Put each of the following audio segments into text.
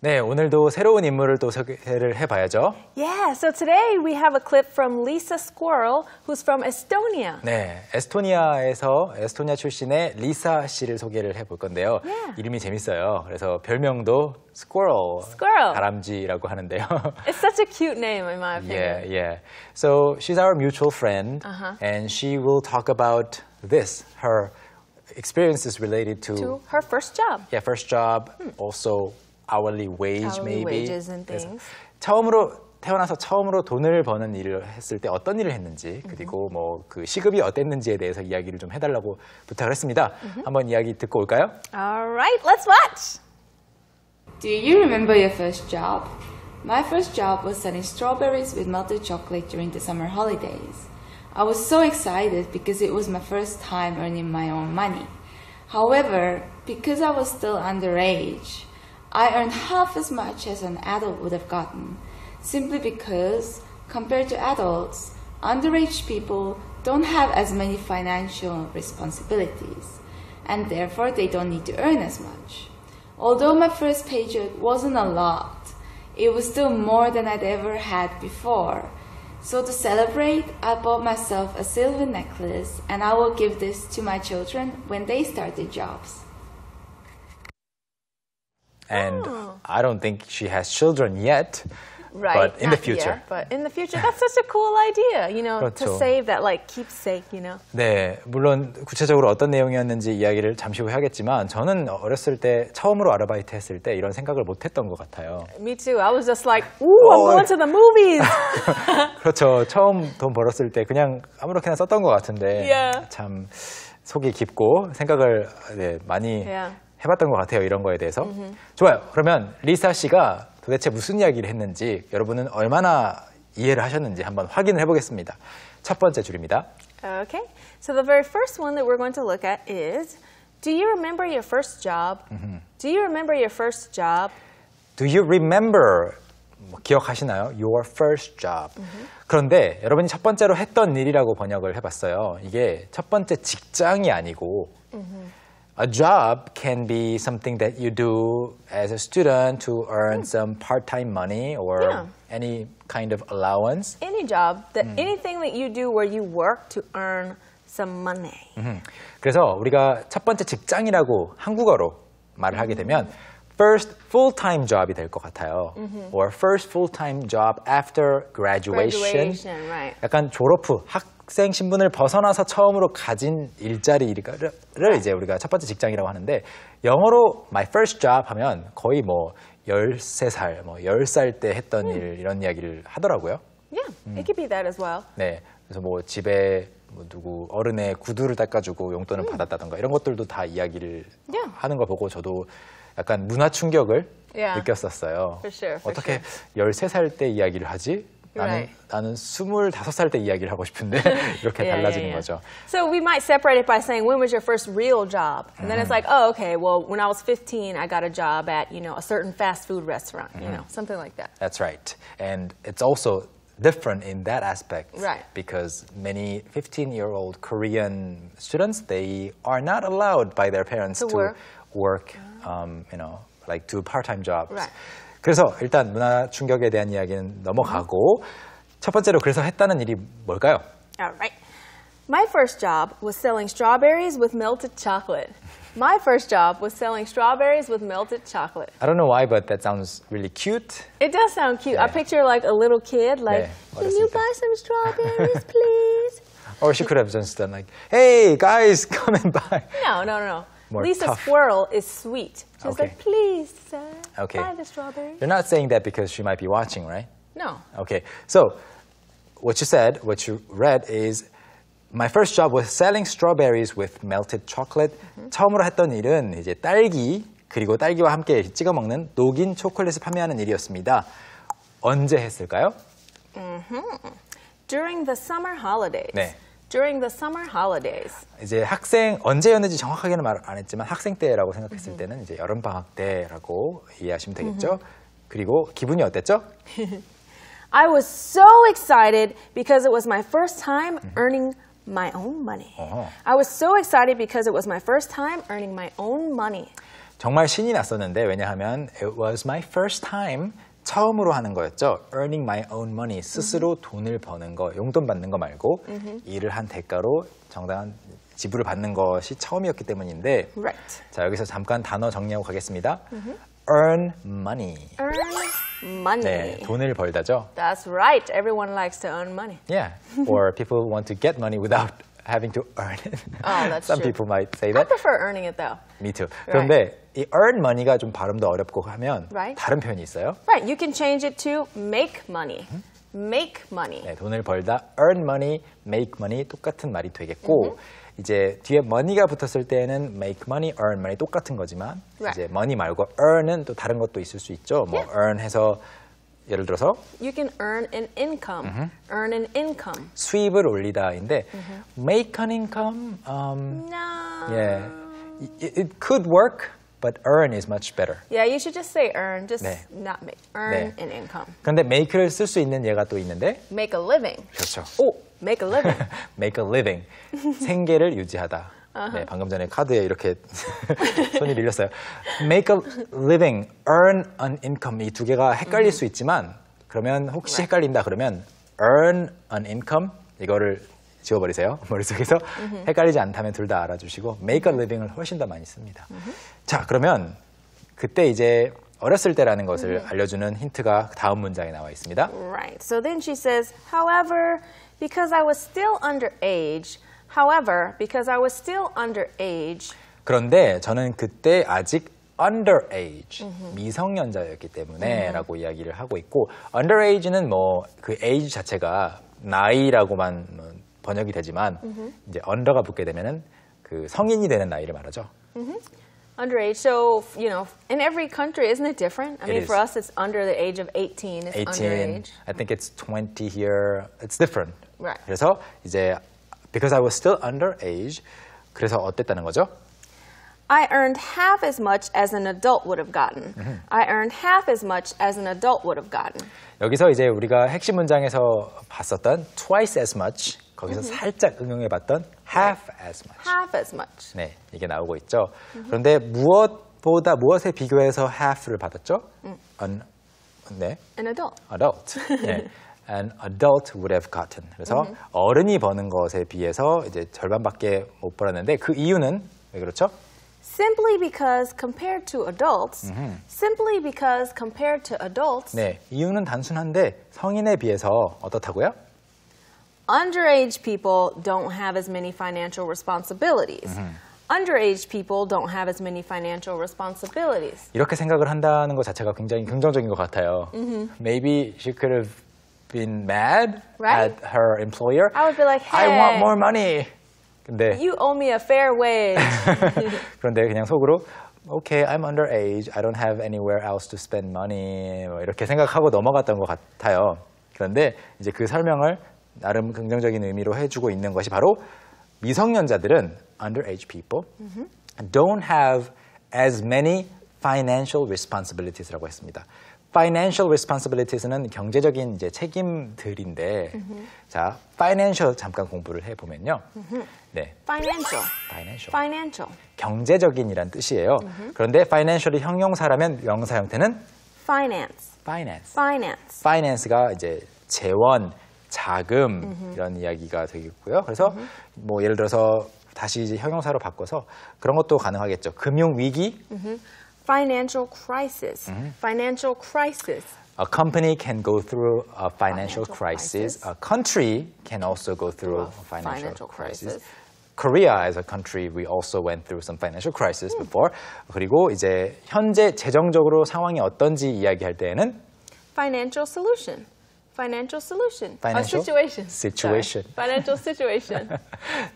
네, 오늘도 새로운 인물을 또 소개를 해봐야죠. Yeah, so today we have a clip from Lisa Squirrel, who's from Estonia. 네, 에스토니아 출신의 리사 씨를 소개를 해볼 건데요. Yeah. 이름이 재밌어요. 그래서 별명도 Squirrel. 다람쥐라고 하는데요. It's such a cute name, in my opinion. Yeah. So she's our mutual friend, and she will talk about her experiences related to her first job. Yeah, first job, also hourly wage, maybe. wages and things. 태어나서 처음으로 돈을 버는 일을 했을 때 어떤 일을 했는지, 그리고 뭐 그 시급이 어땠는지에 대해서 이야기를 좀 해달라고 부탁을 했습니다. 한번 이야기 듣고 올까요? All right, let's watch. Do you remember your first job? My first job was selling strawberries with melted chocolate during the summer holidays. I was so excited because it was my first time earning my own money. However, because I was still underage, I earned half as much as an adult would have gotten, simply because, compared to adults, underage people don't have as many financial responsibilities, and therefore they don't need to earn as much. Although my first paycheck wasn't a lot, it was still more than I'd ever had before. So to celebrate, I bought myself a silver necklace, and I will give this to my children when they start their jobs. And I don't think she has children yet, Right, but in the future. Yet, but in the future, that's such a cool idea, 그렇죠. to save that keepsake, 네, 물론 구체적으로 어떤 내용이었는지 이야기를 잠시 후에 하겠지만 저는 어렸을 때 처음으로 아르바이트 했을 때 이런 생각을 못 했던 것 같아요. Me too. I was just like, ooh, I'm going to the movies. 그렇죠. 처음 돈 벌었을 때 그냥 아무렇게나 썼던 것 같은데 Yeah. 참 속이 깊고 생각을 많이 해봤던 것 같아요. 이런 거에 대해서. 좋아요. 그러면 리사 씨가 도대체 무슨 이야기를 했는지 여러분은 얼마나 이해를 하셨는지 한번 확인을 해보겠습니다. 첫 번째 줄입니다. Okay. So the very first one that we're going to look at is, do you remember your first job? Do you remember your first job? Do you remember? 기억하시나요? Your first job. 그런데 여러분이 첫 번째로 했던 일이라고 번역을 해봤어요. 이게 첫 번째 직장이 아니고 A job can be something that you do as a student to earn some part-time money or any kind of allowance. Any job, anything that you do where you work to earn some money. 그래서 우리가 첫 번째 직장이라고 한국어로 말을 하게 되면 first full-time job이 될 것 같아요. Or first full-time job after graduation. Right. 약간 졸업 후 학생 신분을 벗어나서 처음으로 가진 일자리를 이제 우리가 첫 번째 직장이라고 하는데 영어로 my first job 하면 거의 뭐 13살, 뭐 10살 때 했던 일 이런 이야기를 하더라고요. Yeah, it could be that as well. 네, 그래서 뭐 집에 뭐 누구 어른의 구두를 닦아주고 용돈을 받았다던가 이런 것들도 다 이야기를 하는 걸 보고 저도 약간 문화 충격을 느꼈었어요. For sure, 어떻게 13살 때 이야기를 하지? 나는 25살 때 이야기를 하고 싶은데 이렇게 달라지는 거죠. So we might separate it by saying, when was your first real job? And then it's like, oh, okay, well, when I was 15, I got a job at, a certain fast food restaurant, something like that. That's right. And it's also different in that aspect. Right. Because many 15-year-old Korean students, they are not allowed by their parents to work, like do part-time jobs. Right. 그래서 일단 문화 충격에 대한 이야기는 넘어가고 첫 번째로 그래서 했다는 일이 뭘까요? All right. My first job was selling strawberries with melted chocolate. My first job was selling strawberries with melted chocolate. I don't know why, but that sounds really cute. It does sound cute. I picture like a little kid, like, can you buy some strawberries, please? Or she could have just done like, hey, guys, come and buy. No. More Lisa tough. Squirrel is sweet. She's like, please, sir, buy the strawberries. You're not saying that because she might be watching, right? No. Okay, so what you read is my first job was selling strawberries with melted chocolate. 처음으로 했던 일은 이제 딸기 그리고 딸기와 함께 찍어 먹는 녹인 초콜릿을 판매하는 일이었습니다. 언제 했을까요? During the summer holidays. 네. During the summer holidays. 이제 언제였는지 정확하게는 말 안 했지만 학생 때라고 생각했을 때는 이제 여름 방학 때라고 이해하시면 되겠죠. 그리고 기분이 어땠죠? I was so excited because it was my first time earning my own money. 어허. I was so excited because it was my first time earning my own money. 정말 신이 났었는데 왜냐하면 it was my first time 처음으로 하는 거였죠. earning my own money 스스로 돈을 버는 거, 용돈 받는 거 말고 일을 한 대가로 정당한 지불을 받는 것이 처음이었기 때문인데 Right. 자 여기서 잠깐 단어 정리하고 가겠습니다. earn money. Earn money. 네, 돈을 벌다죠. That's right. Everyone likes to earn money. Yeah. Or people want to get money without having to earn it. Oh, that's Some true. people might say I that. prefer earning it though. Me too. 그런데 이 earn money가 좀 발음도 어렵고 하면 Right. 다른 표현이 있어요. Right. You can change it to make money. Make money. 네, 돈을 벌다 earn money, make money 똑같은 말이 되겠고 이제 뒤에 money가 붙었을 때는 make money, earn money 똑같은 거지만 Right. 이제 money 말고 earn은 또 다른 것도 있을 수 있죠. 뭐 earn 해서 예를 들어서 You can earn an income. Earn an income. 수입을 올리다인데 make an income, No. yeah, it could work, but earn is much better. Yeah, you should just say earn. Just 네. not make. Earn 네. an income. 그런데 make를 쓸 수 있는 예가 또 있는데 Make a living. 그렇죠. Oh, make a living. make a living. 생계를 유지하다. 네, 방금 전에 카드에 이렇게 손이 밀렸어요. make a living, earn an income 이 두 개가 헷갈릴 수 있지만 그러면 혹시 헷갈린다 그러면 earn an income 이거를 지워버리세요. 머릿속에서 헷갈리지 않다면 둘 다 알아주시고 make a living을 훨씬 더 많이 씁니다. 자, 그러면 그때 이제 어렸을 때라는 것을 알려주는 힌트가 다음 문장에 나와 있습니다. Right. So then she says, however, because I was still underage, 그런데 저는 그때 아직 underage, 미성년자였기 때문에 라고 이야기를 하고 있고 underage는 뭐 그 age 자체가 나이라고만 번역이 되지만 이제 under가 붙게 되면은 그 성인이 되는 나이를 말하죠. Underage. So, you know, in every country, isn't it different? I It mean, is. for us, it's under the age of 18. It's 18, underage. I think it's 20 here. It's different. Right. 그래서 이제 because I was still underage, 그래서 어땠다는 거죠? I earned half as much as an adult would have gotten. I earned half as much as an adult would have gotten. 여기서 이제 우리가 핵심 문장에서 봤었던 twice as much, 거기서 살짝 응용해봤던 half as much. Half as much. 네, 이게 나오고 있죠. 그런데 무엇에 비교해서 half를 받았죠? 네, An adult. adult. 네. An adult would have gotten. 그래서 어른이 버는 것에 비해서 이제 절반밖에 못 벌었는데 그 이유는 왜 그렇죠? Simply because compared to adults, 네, 이유는 단순한데 성인에 비해서 어떻다고요? underage people don't have as many financial responsibilities. Underage people don't have as many financial responsibilities. 이렇게 생각을 한다는 것 자체가 굉장히 긍정적인 것 같아요. Maybe she could have been mad Right? at her employer. I would be like, I want hey, more money. 근데 you owe me a fair wage. 그런데 그냥 속으로 Okay, I'm underage. I don't have anywhere else to spend money. 뭐 이렇게 생각하고 넘어갔던 것 같아요. 그런데 이제 그 설명을 나름 긍정적인 의미로 해주고 있는 것이 바로 미성년자들은 underage people don't have as many financial responsibilities라고 했습니다. Financial responsibilities는 경제적인 이제 책임들인데, 자, financial 잠깐 공부를 해보면요. 네, Financial. financial. 경제적인이란 뜻이에요. 그런데 financial이 형용사라면 명사 형태는 Finance. finance. Finance. finance가 이제 재원, 자금 이런 이야기가 되겠고요. 그래서 뭐 예를 들어서 다시 이제 형용사로 바꿔서 그런 것도 가능하겠죠. 금융 위기. Financial crisis. Financial crisis. A company can go through a financial Financial crisis. crisis. A country can also go through a Financial financial crisis. crisis. Korea as a country, we also went through some financial crisis before. 그리고 이제 현재 재정적으로 상황이 어떤지 이야기할 때에는 Financial solution. Financial solution. Financial situation. situation. Sorry. Financial situation.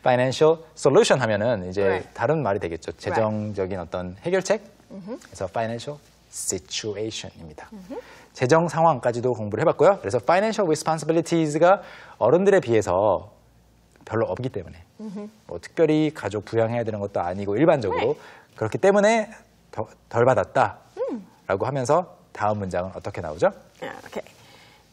financial solution 하면은 이제 Right. 다른 말이 되겠죠. 재정적인 어떤 해결책. 그래서 financial situation입니다. 재정 상황까지도 공부를 해봤고요. 그래서 financial responsibilities가 어른들에 비해서 별로 없기 때문에 뭐 특별히 가족 부양해야 되는 것도 아니고 일반적으로 Right. 그렇기 때문에 덜 받았다라고 하면서 다음 문장은 어떻게 나오죠? Yeah, okay.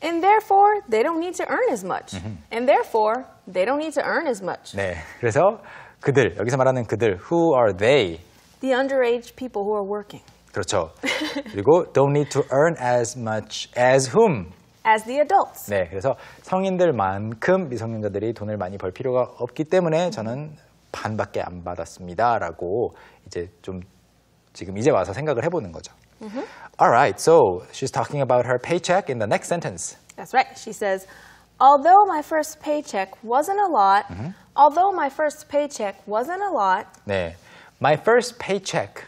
In their therefore, they don't need to earn as much. And therefore, they don't need to earn as much. 네, 그래서 그들, 여기서 말하는 그들, who are they? The underage people who are working. 그렇죠. 그리고 don't need to earn as much as whom? As the adults. 네, 그래서 성인들만큼 미성년자들이 돈을 많이 벌 필요가 없기 때문에 저는 반밖에 안 받았습니다라고 이제 좀 지금 이제 와서 생각을 해보는 거죠. Alright, so she's talking about her paycheck in the next sentence. That's right. She says, although my first paycheck wasn't a lot, although my first paycheck wasn't a lot, 네, my first paycheck,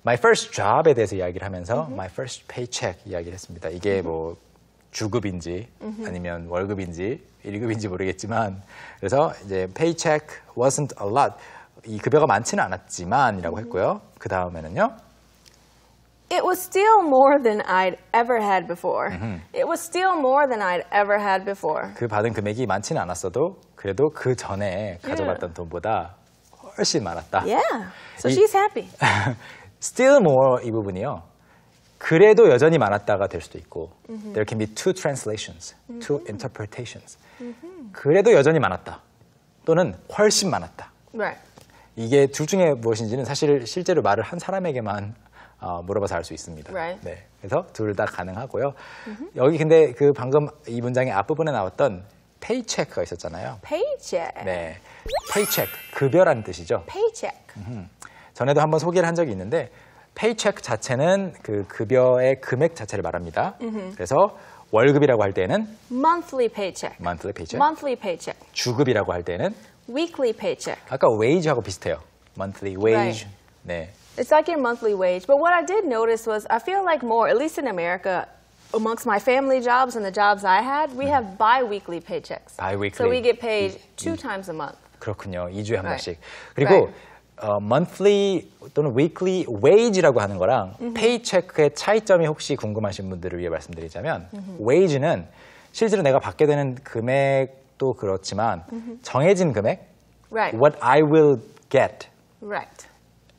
my first job에 대해서 이야기를 하면서 my first paycheck 이야기를 했습니다. 이게 뭐 주급인지 아니면 월급인지 1급인지 모르겠지만 그래서 이제 paycheck wasn't a lot, 이 급여가 많지는 않았지만이라고 했고요. 그 다음에는요. it was still more than I'd ever had before. It was still more than I'd ever had before. 그 받은 금액이 많지는 않았어도 그래도 그 전에 가져갔던 돈보다 훨씬 많았다. Yeah. So she's happy. Still more 이 부분이요. 그래도 여전히 많았다가 될 수도 있고 There can be two translations, two interpretations. 그래도 여전히 많았다. 또는 훨씬 많았다. Right. 이게 둘 중에 무엇인지는 사실 실제로 말을 한 사람에게만 물어봐서 알 수 있습니다. Right. 네, 그래서 둘 다 가능하고요. 여기 근데 그 방금 이 문장의 앞부분에 나왔던 paycheck가 있었잖아요. Paycheck. 네, paycheck, 급여라는 뜻이죠. Paycheck. 전에도 한번 소개를 한 적이 있는데 paycheck 자체는 그 급여의 금액 자체를 말합니다. 그래서 월급이라고 할 때는 Monthly paycheck. monthly paycheck, Monthly paycheck. 주급이라고 할 때는 Weekly paycheck. 아까 wage하고 비슷해요. monthly wage. Right. 네. It's like your monthly wage. But what I did notice was I feel like more, at least in America, amongst my family jobs and the jobs I had, we have bi-weekly paychecks. Bi-weekly. So we get paid 2 times a month. 그렇군요. 2주에 한 Right. 번씩. 그리고 Right. monthly 또는 weekly wage라고 하는 거랑 paycheck의 차이점이 혹시 궁금하신 분들을 위해 말씀드리자면 wage는 실제로 내가 받게 되는 금액도 그렇지만 정해진 금액, Right. what I will get, Right.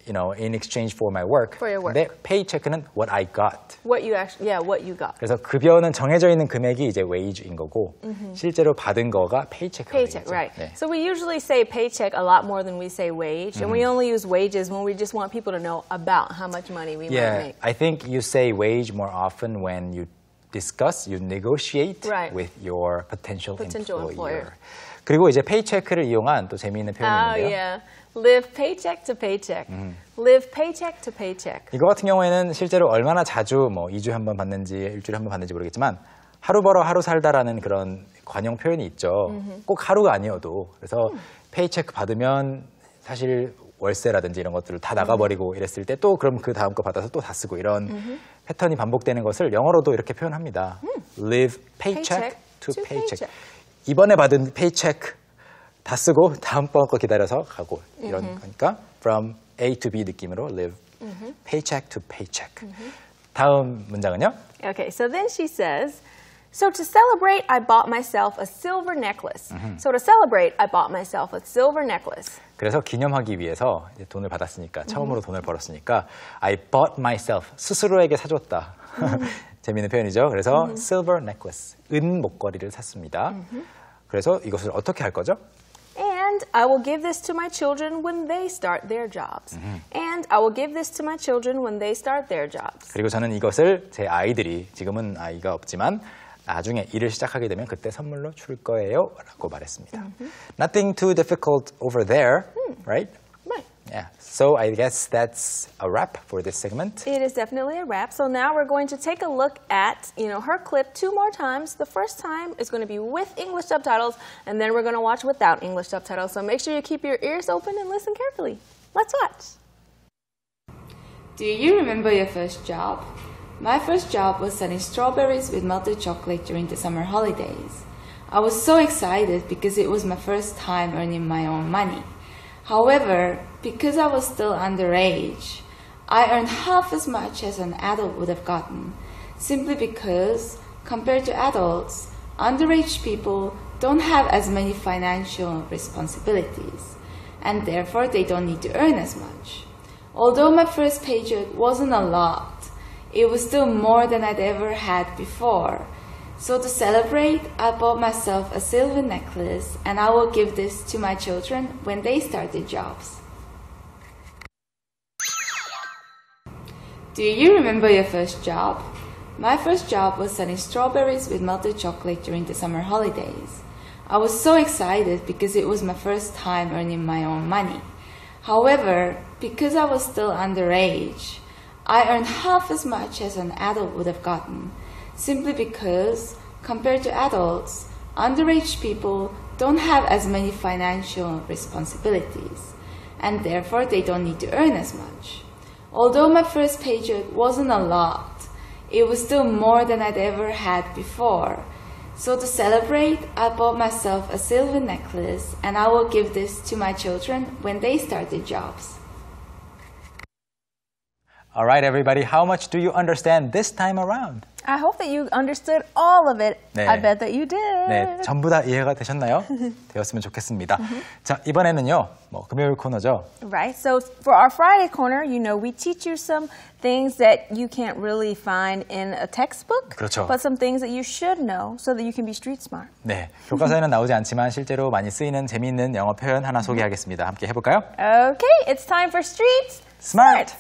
you know, in exchange for my work. For your work. 근데 paycheck는 what I got. What you actually, yeah, what you got. 그래서 급여는 정해져 있는 금액이 이제 wage인 거고 실제로 받은 거가 paycheck가 Paycheck, 되겠죠. right. 네. So we usually say paycheck a lot more than we say wage, and we only use wages when we just want people to know about how much money we might Yeah, make. I think you say wage more often when you discuss, you negotiate Right. with your potential Potential employer. employer. 그리고 이제 paycheck를 이용한 또 재미있는 표현이 Oh, 있는데요. yeah. Live paycheck to paycheck. Live paycheck to paycheck. 이거 같은 경우에는 실제로 얼마나 자주 뭐 2주에 한 번 받는지 일주일에 한 번 받는지 모르겠지만 하루 벌어 하루 살다라는 그런 관용 표현이 있죠. 꼭 하루가 아니어도. 그래서 페이체크 받으면 사실 월세라든지 이런 것들을 다 나가버리고 이랬을 때 또 그럼 그 다음 거 받아서 또 다 쓰고 이런 패턴이 반복되는 것을 영어로도 이렇게 표현합니다. Live paycheck to paycheck. 이번에 받은 paycheck 다 쓰고 다음번 거 기다려서 가고 이런 거니까 from A to B 느낌으로 live paycheck to paycheck. 다음 문장은요? Okay, so then she says, so to celebrate, I bought myself a silver necklace. So to celebrate, I bought myself a silver necklace. 그래서 기념하기 위해서 이제 돈을 받았으니까 처음으로 돈을 벌었으니까 I bought myself 스스로에게 사줬다. 재미있는 표현이죠. 그래서 silver necklace 은 목걸이를 샀습니다. 그래서 이것을 어떻게 할 거죠? And I will give this to my children when they start their jobs. And I will give this to my children when they start their jobs. 그리고 저는 이것을 제 아이들이 지금은 아이가 없지만 나중에 일을 시작하게 되면 그때 선물로 줄 거예요 라고 말했습니다. Nothing too difficult over there, right? Right. Yeah. So I guess that's a wrap for this segment. It is definitely a wrap. So now we're going to take a look at, her clip 2 more times. The first time is going to be with English subtitles, and then we're going to watch without English subtitles. So make sure you keep your ears open and listen carefully. Let's watch. Do you remember your first job? My first job was selling strawberries with melted chocolate during the summer holidays. I was so excited because it was my first time earning my own money. However, because I was still underage, I earned half as much as an adult would have gotten, simply because, compared to adults, underage people don't have as many financial responsibilities, and therefore they don't need to earn as much. Although my first paycheck wasn't a lot, it was still more than I'd ever had before. So to celebrate, I bought myself a silver necklace and I will give this to my children when they start their jobs. Do you remember your first job? My first job was selling strawberries with melted chocolate during the summer holidays. I was so excited because it was my first time earning my own money. However, because I was still underage, I earned half as much as an adult would have gotten, simply because, compared to adults, underage people don't have as many financial responsibilities, and therefore they don't need to earn as much. Although my first paycheck wasn't a lot, it was still more than I'd ever had before. So to celebrate, I bought myself a silver necklace and I will give this to my children when they start their jobs. All right, everybody, how much do you understand this time around? I hope that you understood all of it. 네. I bet that you did. 네, 전부 다 이해가 되셨나요? 되었으면 좋겠습니다. 자, 이번에는요, 금요일 코너죠. Right. So for our Friday corner, you know, we teach you some things that you can't really find in a textbook, 그렇죠. but some things that you should know so that you can be street smart. 네, 교과서에는 나오지 않지만 실제로 많이 쓰이는 재미있는 영어 표현 하나 소개하겠습니다. 함께 해볼까요? Okay, it's time for Street Smart!